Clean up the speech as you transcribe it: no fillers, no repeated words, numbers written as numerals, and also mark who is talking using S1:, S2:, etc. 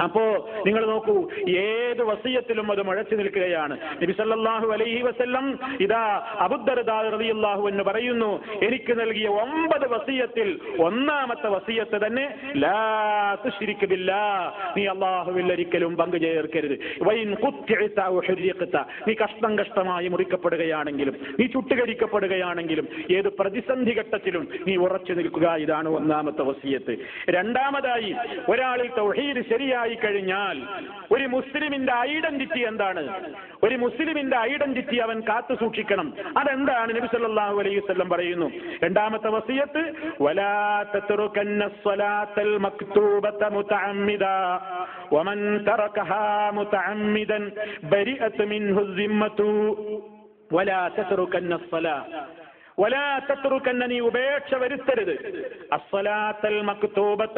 S1: അപ്പോ നിങ്ങൾ നോക്കൂ, ഏത് വസിയത്തിലും അത് മുഴച്ചു നിൽക്കുകയാണ്. നബി സല്ലല്ലാഹു അലൈഹി വസല്ലം ഇതാ അബൂദർദാ റളിയല്ലാഹു അൻഹു പറയുന്നു, എനിക്ക് നൽകിയ 9 വസിയത്തിൽ ഒന്നാമത്തെ വസിയത്ത് തന്നെ ലാ തുശ്രിക് ബില്ലാഹ്, നീ അല്ലാഹുവിൽ ഒരിക്കലും പങ്കു ചേർക്കരുത്. വൈൻ ഖുത്തിഅത ഔ ഹുരിഖത, നീ കഷ്ടമായി മുറിക്കപ്പെടുകയാണെങ്കിലും നീ ചുട്ടുകരിക്കപ്പെടുകയാണെങ്കിലും ഏത് പ്രതിസന്ധി ഘട്ടത്തിലും നീ ഉറച്ചു നിൽക്കുക. ഇതാണ് ഒന്നാമത്തെ വസിയത്ത്. രണ്ടാമതായി, ഒരാളിൽ തൗഹീദ് ശരിയായി കഴിഞ്ഞാൽ ഒരു മുസ്ലിമിന്റെ ഐഡന്റിറ്റി എന്താണ്? ഒരു മുസ്ലിമിന്റെ ഐഡന്റിറ്റി അവൻ കാത്തു സൂക്ഷിക്കണം. അതെന്താണ്? നബി സല്ലല്ലാഹു അലൈഹി വസല്ലം പറയുന്നു, രണ്ടാമത്തെ വസിയത്ത്, വലാ തത്റുകന്ന സ്വലാത്തൽ മക്തൂബത മുതഅമ്മിദാ വമൻ തറകഹാ മുതഅമ്മിദൻ ബരിഅത മിൻഹു സിമ്മതു വലാ തത്റുകന്ന സ്വലാ, വലാ തത്റുകന്ന, നീ ഉപേക്ഷ വരുത്തരുത്, അസ്സലാത്തൽ മക്തൂബത